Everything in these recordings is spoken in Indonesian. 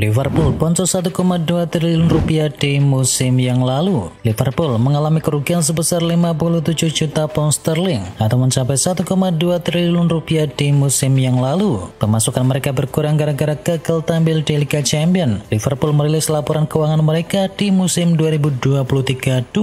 Liverpool boncos 1,2 triliun rupiah di musim yang lalu. Liverpool mengalami kerugian sebesar 57 juta pound sterling atau mencapai 1,2 triliun rupiah di musim yang lalu. Pemasukan mereka berkurang gara-gara gagal tampil di Liga Champions. Liverpool merilis laporan keuangan mereka di musim 2023-2024.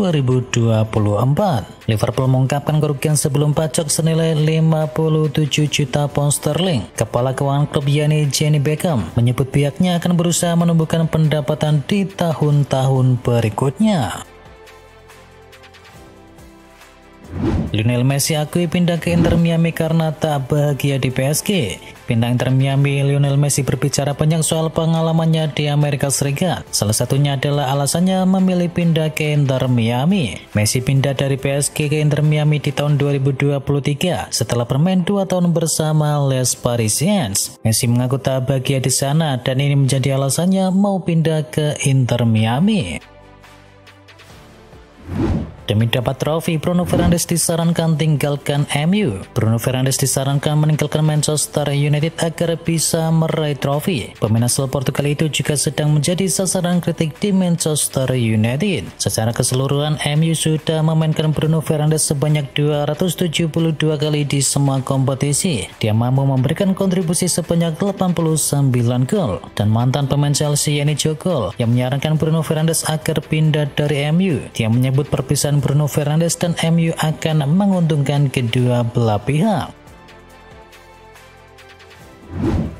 Liverpool mengungkapkan kerugian sebelum pajak senilai 57 juta pound sterling. Kepala keuangan klub yakni Jenny Beckham menyebut pihaknya akan berusaha menumbuhkan pendapatan di tahun-tahun berikutnya. Lionel Messi akui pindah ke Inter Miami karena tak bahagia di PSG. Bintang Inter Miami Lionel Messi berbicara banyak soal pengalamannya di Amerika Serikat. Salah satunya adalah alasannya memilih pindah ke Inter Miami. Messi pindah dari PSG ke Inter Miami di tahun 2023 setelah bermain 2 tahun bersama Les Parisiens. Messi mengaku tak bahagia di sana dan ini menjadi alasannya mau pindah ke Inter Miami. Demi dapat trofi, Bruno Fernandes disarankan tinggalkan MU. Bruno Fernandes disarankan meninggalkan Manchester United agar bisa meraih trofi. Pemain asal Portugal itu juga sedang menjadi sasaran kritik di Manchester United. Secara keseluruhan, MU sudah memainkan Bruno Fernandes sebanyak 272 kali di semua kompetisi. Dia mampu memberikan kontribusi sebanyak 89 gol. Dan mantan pemain Chelsea yakni Joe Cole yang menyarankan Bruno Fernandes agar pindah dari MU. Dia menyebut perpisahan Bruno Fernandes dan MU akan menguntungkan kedua belah pihak.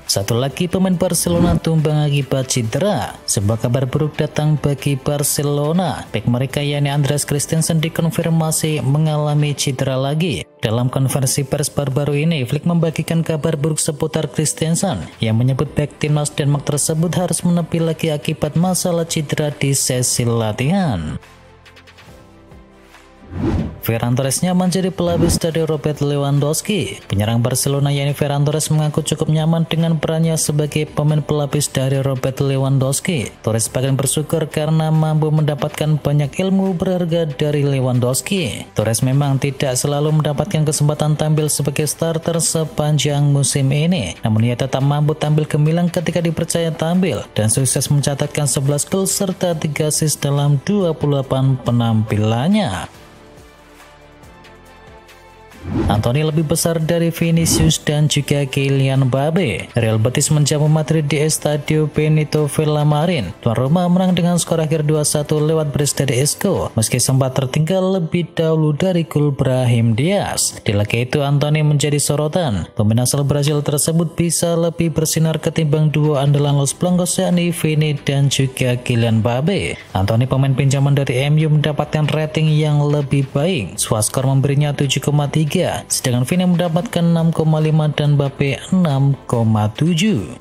Satu lagi pemain Barcelona tumbang akibat cedera. Sebuah kabar buruk datang bagi Barcelona. Bek mereka yakni Andreas Christensen dikonfirmasi mengalami cedera lagi. Dalam konferensi pers baru-baru ini, Flick membagikan kabar buruk seputar Christensen yang menyebut bek timnas Denmark tersebut harus menepi lagi akibat masalah cedera di sesi latihan. Ferran Torres nyaman jadi pelapis dari Robert Lewandowski. Penyerang Barcelona yakni Ferran Torres mengaku cukup nyaman dengan perannya sebagai pemain pelapis dari Robert Lewandowski. Torres bahkan bersyukur karena mampu mendapatkan banyak ilmu berharga dari Lewandowski. Torres memang tidak selalu mendapatkan kesempatan tampil sebagai starter sepanjang musim ini, namun ia tetap mampu tampil gemilang ketika dipercaya tampil dan sukses mencatatkan 11 gol serta 3 assist dalam 28 penampilannya. Anthony lebih besar dari Vinicius dan juga Kylian Mbappe. Real Betis menjamu Madrid di Estadio Benito Villamarin. Tuan rumah menang dengan skor akhir 2-1 lewat brace dari Isco, meski sempat tertinggal lebih dahulu dari gol Brahim Diaz. Di laga itu Anthony menjadi sorotan. Pemain asal Brasil tersebut bisa lebih bersinar ketimbang duo andalan Los Blancos yakni Vini dan juga Kylian Mbappe. Anthony pemain pinjaman dari MU mendapatkan rating yang lebih baik. Swascore memberinya 7,3. Sedangkan Vini mendapatkan 6,5 dan Mbappe 6,7.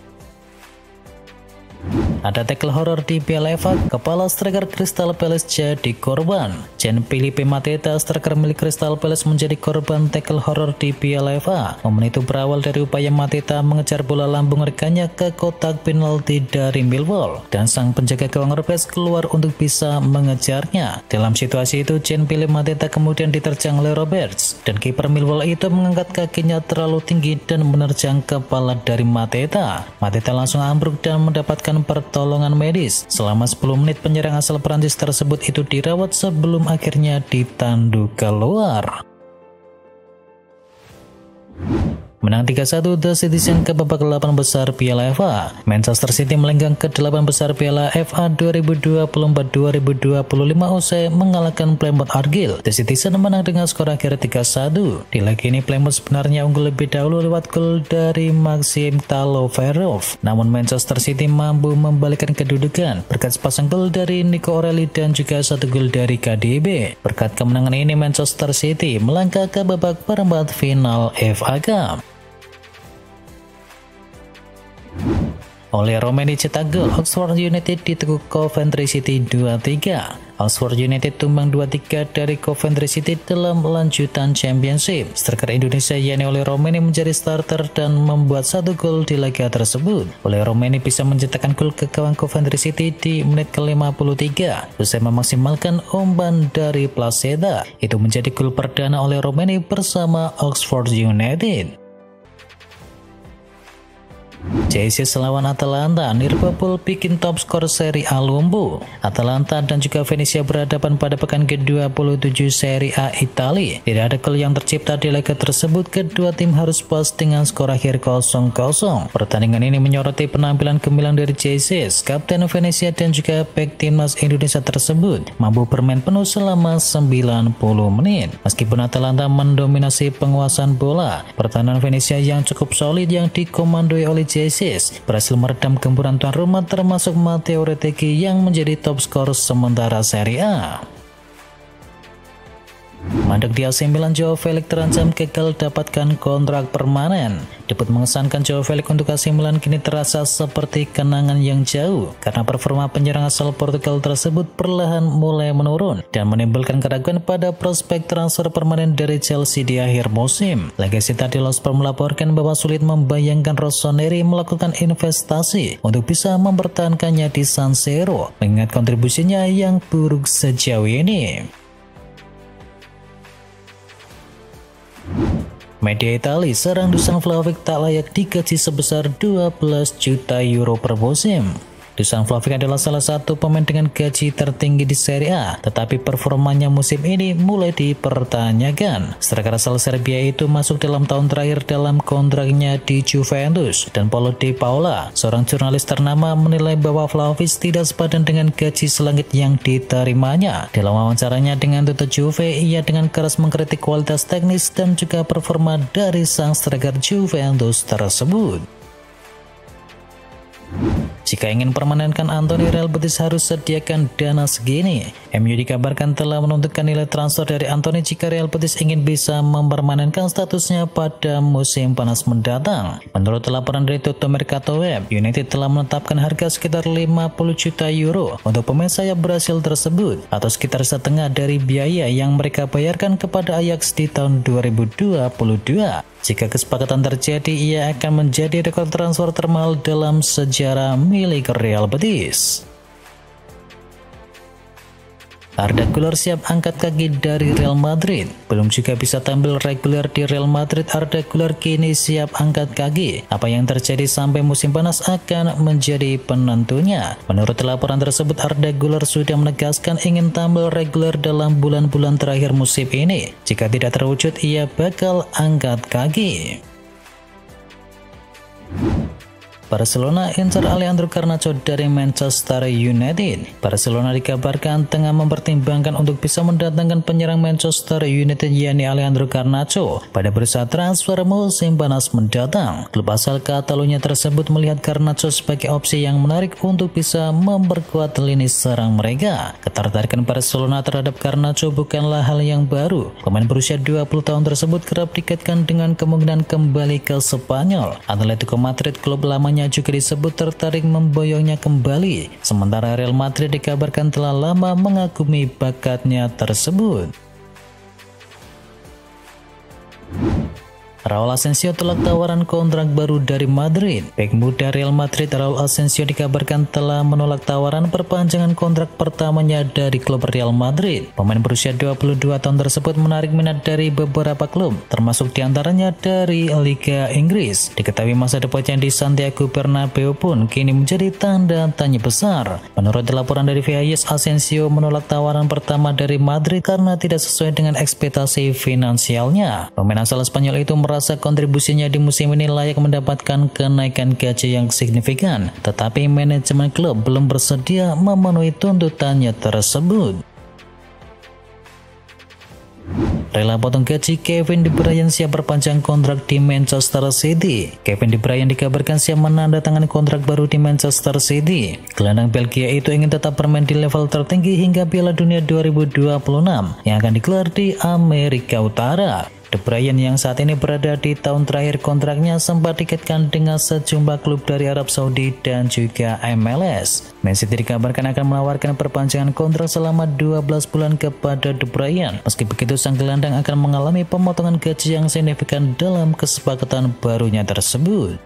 Ada tackle horror di Piala FA, kepala striker Crystal Palace jadi korban. Gianfilippo Mateta, striker milik Crystal Palace menjadi korban tackle horror di Piala FA. Momen itu berawal dari upaya Mateta mengejar bola lambung rekannya ke kotak penalti dari Millwall, dan sang penjaga gawang Rebels keluar untuk bisa mengejarnya. Dalam situasi itu, Gianfilippo Mateta kemudian diterjang oleh Roberts, dan kiper Millwall itu mengangkat kakinya terlalu tinggi dan menerjang kepala dari Mateta. Mateta langsung ambruk dan mendapatkan pertolongan medis. Selama 10 menit penyerang asal Prancis tersebut itu dirawat sebelum akhirnya ditandu keluar. Menang 3-1 The Citizen ke babak 8 besar Piala FA. Manchester City melenggang ke 8 besar Piala FA 2024-2025 usai mengalahkan Plymouth Argyle. The Citizen menang dengan skor akhir 3-1. Di laga ini Plymouth sebenarnya unggul lebih dahulu lewat gol dari Maxim Taloverov. Namun Manchester City mampu membalikkan kedudukan berkat sepasang gol dari Nico O'Reilly dan juga 1 gol dari KDB. Berkat kemenangan ini Manchester City melangkah ke babak perempat final FA Cup. Oleh Romeni cetak gol, Oxford United diteguk Coventry City 2-3. Oxford United tumbang 2-3 dari Coventry City dalam lanjutan Championship. Striker Indonesia yakni Oleh Romeni menjadi starter dan membuat 1 gol di laga tersebut. Oleh Romeni bisa mencetakkan gol ke gawang Coventry City di menit ke-53 usai memaksimalkan umpan dari Placeda. Itu menjadi gol perdana Oleh Romeni bersama Oxford United. JC lawan Atalanta, Liverpool bikin top skor Serie A lumpuh. Atalanta dan juga Venezia berhadapan pada pekan ke-27 Serie A Italia. Tidak ada gol yang tercipta di laga tersebut, kedua tim harus puas dengan skor akhir 0-0. Pertandingan ini menyoroti penampilan gemilang dari JC, kapten Venezia dan juga bek timnas Indonesia tersebut mampu bermain penuh selama 90 menit. Meskipun Atalanta mendominasi penguasaan bola, pertahanan Venezia yang cukup solid yang dikomandoi oleh JC berhasil meredam gempuran tuan rumah termasuk Matteo Retegui yang menjadi top skor sementara Serie A. Mandek di AC Milan, Joao Felix terancam gagal dapatkan kontrak permanen. Debut mengesankan Joao Felix untuk AC Milan kini terasa seperti kenangan yang jauh karena performa penyerang asal Portugal tersebut perlahan mulai menurun dan menimbulkan keraguan pada prospek transfer permanen dari Chelsea di akhir musim. Legacy Tadilos melaporkan bahwa sulit membayangkan Rossoneri melakukan investasi untuk bisa mempertahankannya di San Siro mengingat kontribusinya yang buruk sejauh ini. Media Italia, serang Dusan Vlahovic tak layak digaji sebesar 12 juta euro per musim. Dusan Vlahovic adalah salah satu pemain dengan gaji tertinggi di Serie A, tetapi performanya musim ini mulai dipertanyakan. Striker asal Serbia itu masuk dalam tahun terakhir dalam kontraknya di Juventus, dan Paulo Di Paola, seorang jurnalis ternama, menilai bahwa Vlahovic tidak sepadan dengan gaji selangit yang diterimanya. Dalam wawancaranya dengan Tutto Juve, ia dengan keras mengkritik kualitas teknis dan juga performa dari sang striker Juventus tersebut. Jika ingin permanenkan Anthony, Real Betis harus sediakan dana segini. MU dikabarkan telah menentukan nilai transfer dari Anthony jika Real Betis ingin bisa mempermanenkan statusnya pada musim panas mendatang. Menurut laporan dari Tutto Mercato Web, United telah menetapkan harga sekitar 50 juta euro untuk pemain sayap Brasil tersebut, atau sekitar setengah dari biaya yang mereka bayarkan kepada Ajax di tahun 2022. Jika kesepakatan terjadi, ia akan menjadi rekor transfer termahal dalam sejarah milik Real Betis. Arda Güler siap angkat kaki dari Real Madrid. Belum juga bisa tampil reguler di Real Madrid, Arda Güler kini siap angkat kaki. Apa yang terjadi sampai musim panas akan menjadi penentunya. Menurut laporan tersebut, Arda Güler sudah menegaskan ingin tampil reguler dalam bulan-bulan terakhir musim ini. Jika tidak terwujud, ia bakal angkat kaki. Barcelona incar Alejandro Garnacho dari Manchester United. Barcelona dikabarkan tengah mempertimbangkan untuk bisa mendatangkan penyerang Manchester United yakni Alejandro Garnacho pada bursa transfer musim panas mendatang. Klub asal Catalunya tersebut melihat Garnacho sebagai opsi yang menarik untuk bisa memperkuat lini serang mereka. Ketertarikan Barcelona terhadap Garnacho bukanlah hal yang baru. Pemain berusia 20 tahun tersebut kerap dikaitkan dengan kemungkinan kembali ke Spanyol. Atletico Madrid, klub lamanya, juga disebut tertarik memboyongnya kembali. Sementara Real Madrid dikabarkan telah lama mengagumi bakatnya tersebut. Raul Asensio tolak tawaran kontrak baru dari Madrid. Bek muda Real Madrid Raul Asensio dikabarkan telah menolak tawaran perpanjangan kontrak pertamanya dari klub Real Madrid. Pemain berusia 22 tahun tersebut menarik minat dari beberapa klub, termasuk diantaranya dari Liga Inggris. Diketahui masa depannya di Santiago Bernabeu pun kini menjadi tanda tanya besar. Menurut laporan dari VAS, Asensio menolak tawaran pertama dari Madrid karena tidak sesuai dengan ekspektasi finansialnya. Pemain asal Spanyol itu merasa kontribusinya di musim ini layak mendapatkan kenaikan gaji yang signifikan, tetapi manajemen klub belum bersedia memenuhi tuntutannya tersebut. Rela potong gaji, Kevin De Bruyne siap perpanjang kontrak di Manchester City. Kevin De Bruyne dikabarkan siap menandatangani kontrak baru di Manchester City. Gelandang Belgia itu ingin tetap bermain di level tertinggi hingga Piala Dunia 2026 yang akan digelar di Amerika Utara. De Bruyne yang saat ini berada di tahun terakhir kontraknya sempat dikaitkan dengan sejumlah klub dari Arab Saudi dan juga MLS. Man City dikabarkan akan menawarkan perpanjangan kontrak selama 12 bulan kepada De Bruyne. Meski begitu, sang gelandang akan mengalami pemotongan gaji yang signifikan dalam kesepakatan barunya tersebut.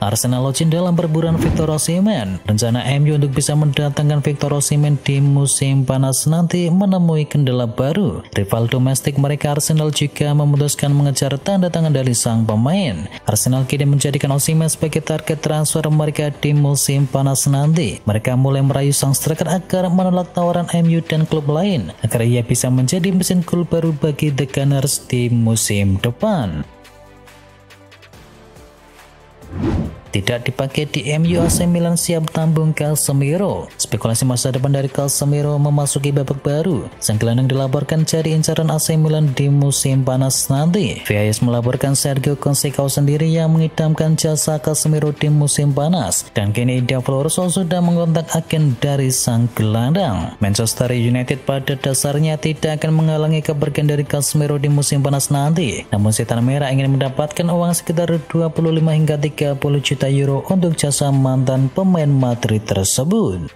Arsenal login dalam berburuan Victor Osimhen. Rencana MU untuk bisa mendatangkan Victor Osimhen di musim panas nanti menemui kendala baru. Rival domestik mereka Arsenal juga memutuskan mengejar tanda tangan dari sang pemain. Arsenal kini menjadikan Osimhen sebagai target transfer mereka di musim panas nanti. Mereka mulai merayu sang striker agar menolak tawaran MU dan klub lain agar ia bisa menjadi mesin gol baru bagi The Gunners di musim depan. Tidak dipakai di MU, AC Milan siap tampung Casemiro. Spekulasi masa depan dari Casemiro memasuki babak baru. Sang gelandang dilaporkan jadi incaran AC Milan di musim panas nanti. VAS melaporkan Sergio Conceição sendiri yang mengidamkan jasa Casemiro di musim panas. Dan kini Diavolo sudah mengontak agen dari sang gelandang. Manchester United pada dasarnya tidak akan menghalangi kepergian dari Casemiro di musim panas nanti. Namun Setan Merah ingin mendapatkan uang sekitar 25 hingga 30 juta euro untuk jasa mantan pemain Madrid tersebut.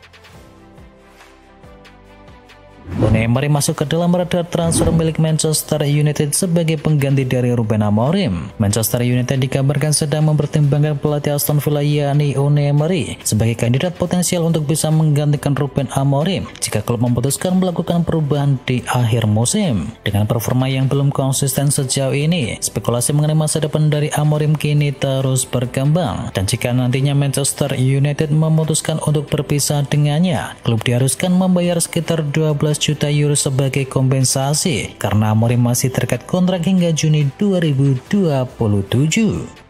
Unai Emery masuk ke dalam radar transfer milik Manchester United sebagai pengganti dari Ruben Amorim. Manchester United dikabarkan sedang mempertimbangkan pelatih Aston Villa yakni Unai Emery sebagai kandidat potensial untuk bisa menggantikan Ruben Amorim jika klub memutuskan melakukan perubahan di akhir musim. Dengan performa yang belum konsisten sejauh ini, spekulasi mengenai masa depan dari Amorim kini terus berkembang. Dan jika nantinya Manchester United memutuskan untuk berpisah dengannya, klub diharuskan membayar sekitar 12 juta euro sebagai kompensasi karena Amorim masih terikat kontrak hingga Juni 2027.